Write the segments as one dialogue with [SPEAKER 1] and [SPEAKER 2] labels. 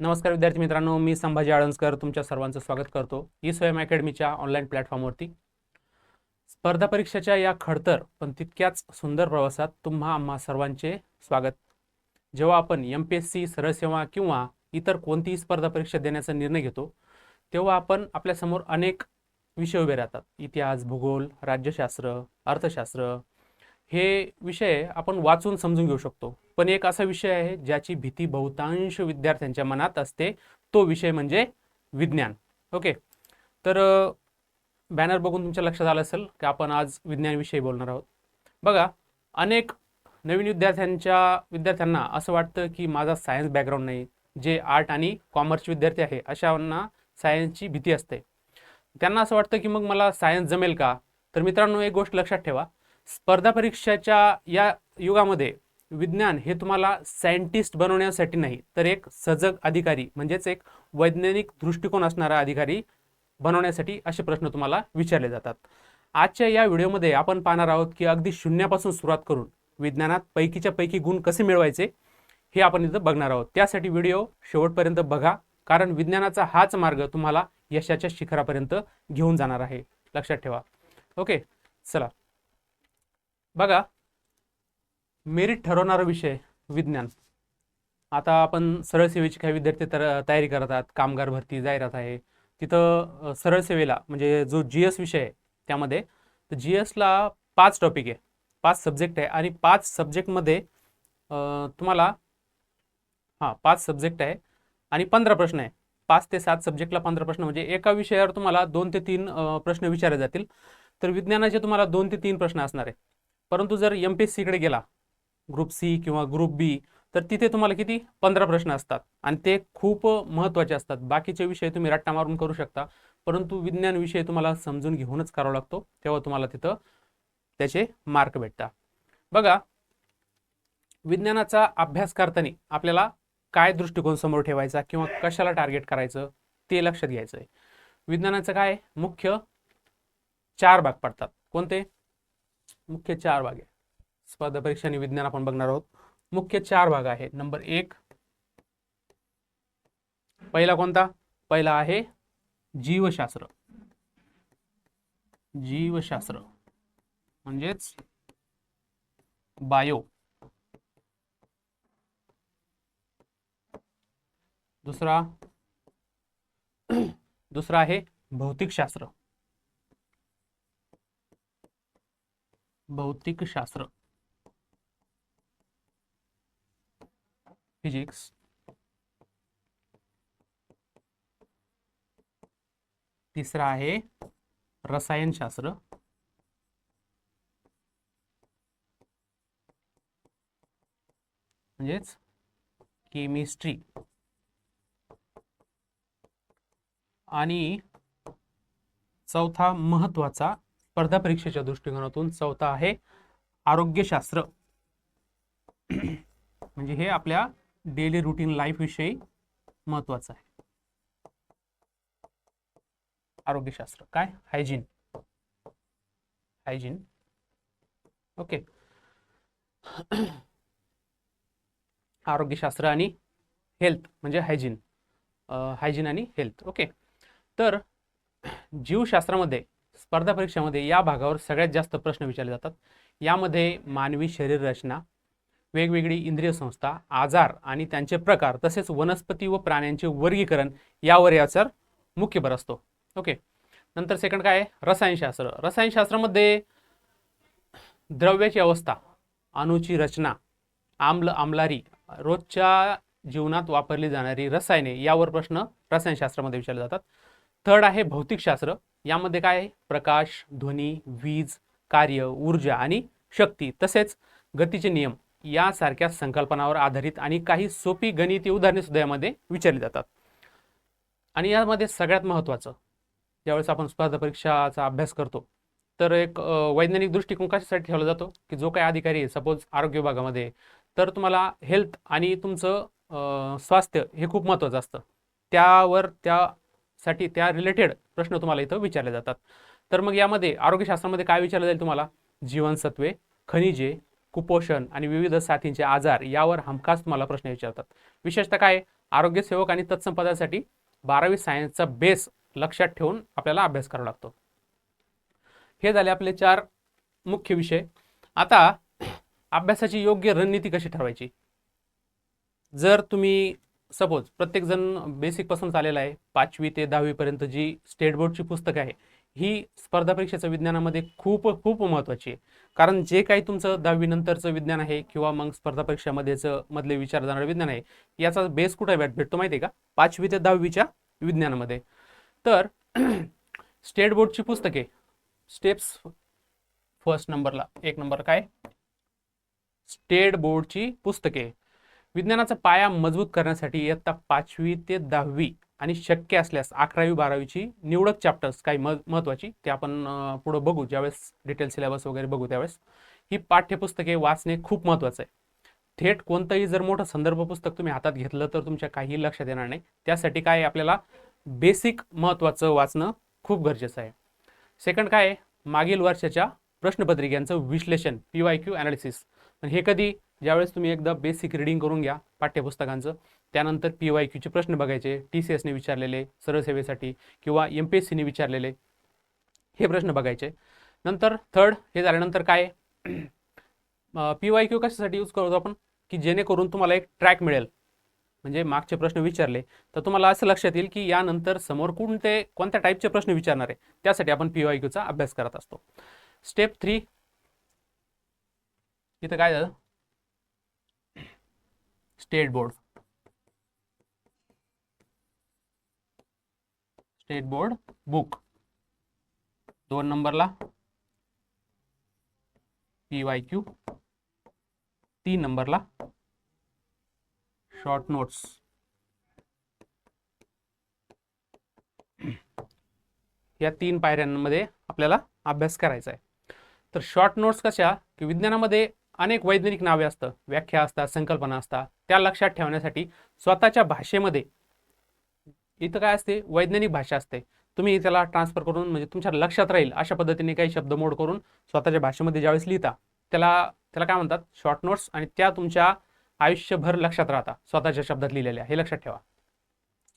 [SPEAKER 1] नमस्कार विद्यार्थी मित्रांनो, मी संभाजी आळंजकर तुमच्या सर्वांचं स्वागत करतो ई स्वयं अकॅडमीच्या ऑनलाईन प्लॅटफॉर्मवरती. स्पर्धा परीक्षेच्या या खडतर पण तितक्याच सुंदर प्रवासात तुम्हा आम्हा सर्वांचे स्वागत. जेव्हा आपण MPSC, सरळ सेवा किंवा इतर कोणतीही स्पर्धा परीक्षा देण्याचा निर्णय घेतो तेव्हा आपण आपल्यासमोर अनेक विषय उभे राहतात. इतिहास, भूगोल, राज्यशास्त्र, अर्थशास्त्र हे विषय आपण वाचून समजून घेऊ शकतो. पण एक असा विषय आहे ज्याची भीती बहुतांश विद्यार्थ्यांच्या मनात असते, तो विषय म्हणजे विज्ञान. ओके, तर बॅनर बघून तुमच्या लक्षात आलं असेल की आपण आज विज्ञानविषयी बोलणार आहोत. बघा, अनेक नवीन विद्यार्थ्यांना असं वाटतं की माझा सायन्स बॅकग्राऊंड नाही. जे आर्ट आणि कॉमर्सचे विद्यार्थी आहे अशांना सायन्सची भीती असते. त्यांना असं वाटतं की मग मला सायन्स जमेल का? तर मित्रांनो, एक गोष्ट लक्षात ठेवा, स्पर्धा परीक्षेच्या या युगामध्ये विज्ञान हे तुम्हाला सायंटिस्ट बनवण्यासाठी नाही, तर एक सजग अधिकारी म्हणजेच एक वैज्ञानिक दृष्टिकोन असणारा अधिकारी बनवण्यासाठी असे प्रश्न तुम्हाला विचारले जातात. आजच्या या व्हिडिओमध्ये आपण पाहणार आहोत की अगदी शून्यापासून सुरुवात करून विज्ञानात पैकीच्या पैकी गुण कसे मिळवायचे हे आपण इथं बघणार आहोत. त्यासाठी व्हिडिओ शेवटपर्यंत बघा, कारण विज्ञानाचा हाच मार्ग तुम्हाला यशाच्या शिखरापर्यंत घेऊन जाणार आहे. लक्षात ठेवा. ओके, चला बघा, मेरिट ठरवणारा विषय विज्ञान. आता आपण सरळ सेवेची काही विद्यार्थी तयारी करतात, कामगार भरती जाहिरात आहे तिथं सरळ सेवेला म्हणजे जो GS विषय आहे त्यामध्ये, तर GSला 5 टॉपिक आहे, 5 सब्जेक्ट आहे आणि 5 सब्जेक्टमध्ये तुम्हाला 5 सब्जेक्ट आहे आणि 15 प्रश्न आहे. 5 ते 7 सब्जेक्टला 15 प्रश्न म्हणजे एका विषयावर तुम्हाला 2 ते 3 प्रश्न विचारले जातील. तर विज्ञानाचे तुम्हाला 2 ते 3 प्रश्न असणार आहे. परंतु जर MPSC कडे गेला, ग्रुप C किंवा ग्रुप B, तर तिथे तुम्हाला किती 15 प्रश्न असतात आणि ते खूप महत्त्वाचे असतात. बाकीचे विषय तुम्ही रट्टा मारून करू शकता, परंतु विज्ञान विषय तुम्हाला समजून घेऊनच करावा लागतो, तेव्हा तुम्हाला तिथं त्याचे मार्क भेटतात. बघा, विज्ञानाचा अभ्यास करताना आपल्याला काय दृष्टिकोन समोर ठेवायचा किंवा कशाला टार्गेट करायचं ते लक्षात घ्यायचं आहे. विज्ञानाचं काय मुख्य 4 भाग पडतात. कोणते? मुख्य 4 भाग आहे. स्पर्धा परीक्षा आणि विज्ञान आपण बघणार आहोत. मुख्य 4 भाग आहे. नंबर 1, पहिला कोणता? पहिला आहे जीवशास्त्र. जीवशास्त्र म्हणजेच बायो. दुसरा आहे भौतिकशास्त्र. भौतिकशास्त्र, फिजिक्स. तिसरा आहे रसायनशास्त्र. म्हणजेच केमिस्ट्री. आणि चौथा महत्त्वाचा स्पर्धा परीक्षेच्या दृष्टिकोनातून चौथा आहे आरोग्यशास्त्र. म्हणजे हे आपल्या डेली रुटीन लाईफ विषयी महत्त्वाचं आहे. आरोग्यशास्त्र काय? हायजीन. ओके, आरोग्यशास्त्र आणि हेल्थ म्हणजे हायजीन आणि हेल्थ. ओके, तर जीवशास्त्रामध्ये स्पर्धा परीक्षामध्ये या भागावर सगळ्यात जास्त प्रश्न विचारले जातात. यामध्ये मानवी शरीर रचना, वेगवेगळी इंद्रिय संस्था, आजार आणि त्यांचे प्रकार, तसेच वनस्पती व प्राण्यांचे वर्गीकरण यावर याचा मुख्य भर असतो. ओके, नंतर सेकंड काय आहे? रसायनशास्त्र. रसायनशास्त्रामध्ये द्रव्याची अवस्था, अणूची रचना, आम्ल आम्लारी, रोजच्या जीवनात वापरली जाणारी रसायने यावर प्रश्न रसायनशास्त्रामध्ये विचारले जातात. थर्ड आहे भौतिकशास्त्र. यामध्ये काय आहे? प्रकाश, ध्वनी, वीज, कार्य, ऊर्जा आणि शक्ती, तसेच गतीचे नियम यासारख्या संकल्पनावर आधारित आणि काही सोपी गणितीय उदाहरणे सुद्धा यामध्ये विचारली जातात. आणि यामध्ये सगळ्यात महत्त्वाचं, ज्यावेळेस आपण स्पर्धा परीक्षाचा अभ्यास करतो तर एक वैज्ञानिक दृष्टिकोन कशासाठी ठेवला जातो की जो काही अधिकारी आहे, सपोज आरोग्य विभागामध्ये, तर तुम्हाला हेल्थ आणि तुमचं स्वास्थ्य हे खूप महत्त्वाचं असतं. त्यासाठी त्या रिलेटेड प्रश्न तुम्हाला इथं विचारले जातात. तर मग यामध्ये आरोग्यशास्त्रामध्ये काय विचारलं जाईल तुम्हाला? जीवनसत्वे, खनिजे, कुपोषण आणि विविध साथींचे आजार यावर हमखास तुम्हाला प्रश्न विचारतात. विशेषतः काय? आरोग्य सेवक आणि तत्सम पदासाठी 12वी सायन्सचा बेस लक्षात ठेवून आपल्याला अभ्यास करावा लागतो. हे झाले आपले 4 मुख्य विषय. आता अभ्यासाची योग्य रणनीती कशी ठरवायची. जर तुम्ही सपोज प्रत्येकजण बेसिकपासून चाललेला आहे, 5वी ते 10वी पर्यंत जी स्टेट बोर्डची पुस्तकं आहे ही स्पर्धा परीक्षेचं विज्ञानामध्ये खूप खूप महत्त्वाची आहे. कारण जे काही तुमचं 10वी नंतरचं विज्ञान आहे किंवा मग स्पर्धा परीक्षामध्येच मधले विचार जाणारं विज्ञान आहे, याचा बेस कुठे भेटतो माहिती आहे का, 5वी ते 10वीच्या विज्ञानामध्ये. तर स्टेट बोर्डची पुस्तके स्टेप्स फर्स्ट नंबरला 1 नंबर काय, स्टेट बोर्डची पुस्तके विज्ञानाचा पाया मजबूत करण्यासाठी इयत्ता 5वी ते 10वी आणि शक्य असल्यास 11वी 12वीची निवडक चॅप्टर्स काही महत्त्वाची ते आपण पुढे बघू, ज्यावेळेस डिटेल सिलेबस वगैरे बघू त्यावेळेस. ही पाठ्यपुस्तके वाचणे खूप महत्त्वाचं आहे. थेट कोणतंही जर मोठं संदर्भ पुस्तक तुम्ही हातात घेतलं तर तुमच्या काही लक्षात येणार नाही. त्यासाठी काय आपल्याला बेसिक महत्त्वाचं वाचणं खूप गरजेचं आहे. सेकंड काय आहे, मागील वर्षाच्या प्रश्नपत्रिकांचं विश्लेषण, PYQ ॲनालिसिस. पण हे कधी, ज्यावेळेस तुम्ही एकदा बेसिक रीडिंग करून घ्या पाठ्यपुस्तकांचं, त्यानंतर PYQचे प्रश्न बघायचे, TCSने विचारलेले सरळ सेवेसाठी किंवा MPSCने विचारलेले हे प्रश्न बघायचे. नंतर थर्ड हे झाल्यानंतर काय PYQ कशासाठी यूज करतो आपण, की जेणेकरून तुम्हाला एक ट्रॅक मिळेल. म्हणजे मागचे प्रश्न विचारले तर तुम्हाला असं लक्षात येईल की यानंतर समोर कोणत्या टाईपचे प्रश्न विचारणार आहे, त्यासाठी आपण PYQचा अभ्यास करत असतो. स्टेप 3 इथं काय झालं, स्टेट बोर्ड बुक. 2 नंबरला PYQ, 3 नंबरला शॉर्ट नोट्स. या 3 पायऱ्यांमध्ये आपल्याला अभ्यास करायचा आहे. तर शॉर्ट नोट्स कशा, की विज्ञानामध्ये अनेक वैज्ञानिक नावे असतात, व्याख्या असतात, संकल्पना असतात, त्या लक्षात ठेवण्यासाठी स्वतःच्या भाषेमध्ये, इथं काय असते वैज्ञानिक भाषा असते, तुम्ही त्याला ट्रान्सफर करून म्हणजे तुमच्या लक्षात राहील अशा पद्धतीने काही शब्दमोड करून स्वतःच्या भाषेमध्ये ज्यावेळेस लिहिता त्याला काय म्हणतात, शॉर्ट नोट्स. आणि त्या तुमच्या आयुष्यभर लक्षात राहतात स्वतःच्या शब्दात लिहिलेल्या, हे लक्षात ठेवा.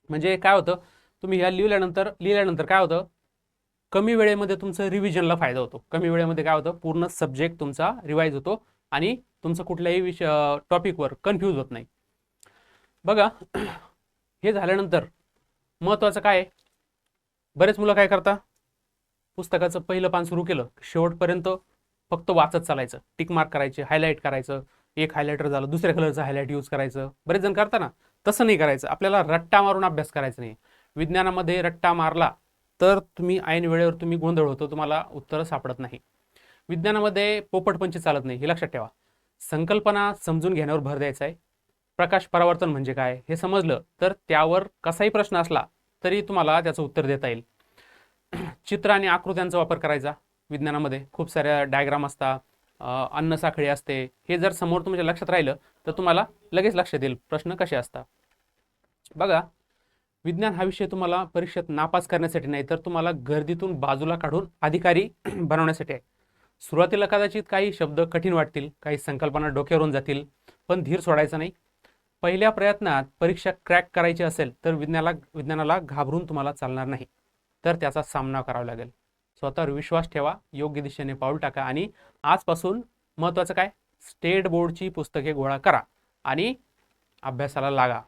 [SPEAKER 1] म्हणजे काय होतं, तुम्ही ह्या लिहिल्यानंतर काय होतं, कमी वेळेमध्ये तुमचं रिव्हिजनला फायदा होतो. कमी वेळेमध्ये काय होतं, पूर्ण सब्जेक्ट तुमचा रिवाईज होतो आणि तुमचं कुठल्याही टॉपिकवर कन्फ्यूज होत नाही. बघा, हे झाल्यानंतर महत्त्वाचं काय आहे, बरेच मुलं काय करता, पुस्तकाचं पहिलं पान सुरू केलं, शेवटपर्यंत फक्त वाचत चालायचं, टिक मार्क करायचे, हायलाईट करायचं, एक हायलायटर झालं दुसऱ्या कलरचं हायलाईट यूज करायचं. बरेच जण करता ना, तसं नाही करायचं. आपल्याला रट्टा मारून अभ्यास करायचा नाही. विज्ञानामध्ये रट्टा मारला तर तुम्ही ऐन वेळेवर तुम्ही गोंधळ होतो, तुम्हाला उत्तरं सापडत नाही. विज्ञानामध्ये पोपटपंची चालत नाही, हे लक्षात ठेवा. संकल्पना समजून घेण्यावर भर द्यायचा आहे. प्रकाश परावर्तन म्हणजे काय हे समजलं तर त्यावर कसाही प्रश्न असला तरी तुम्हाला त्याचं उत्तर देता येईल. चित्र आणि आकृत्यांचा वापर करायचा. विज्ञानामध्ये खूप साऱ्या डायग्राम असतात, अन्न साखळी असते. हे जर समोर तुमच्या लक्षात राहिलं तर तुम्हाला लगेच लक्षात येईल प्रश्न कसे असतात. बघा, विज्ञान हा विषय तुम्हाला परीक्षेत नापास करण्यासाठी नाही, तर तुम्हाला गर्दीतून बाजूला काढून अधिकारी बनवण्यासाठी आहे. सुरुवातीला कदाचित काही शब्द कठीण वाटतील, काही संकल्पना डोक्यावरून जातील, पण धीर सोडायचा नाही. पहिल्या प्रयत्नात परीक्षा क्रॅक करायची असेल तर विज्ञानाला घाबरून तुम्हाला चालणार नाही, तर त्याचा सामना करावा लागेल. स्वतःवर विश्वास ठेवा, योग्य दिशेने पाऊल टाका आणि आजपासून महत्त्वाचं काय, स्टेट बोर्डची पुस्तके गोळा करा आणि अभ्यासाला लागा.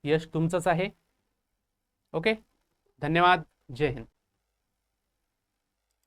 [SPEAKER 1] यश तुमचंच आहे. ओके, धन्यवाद. जय हिंद.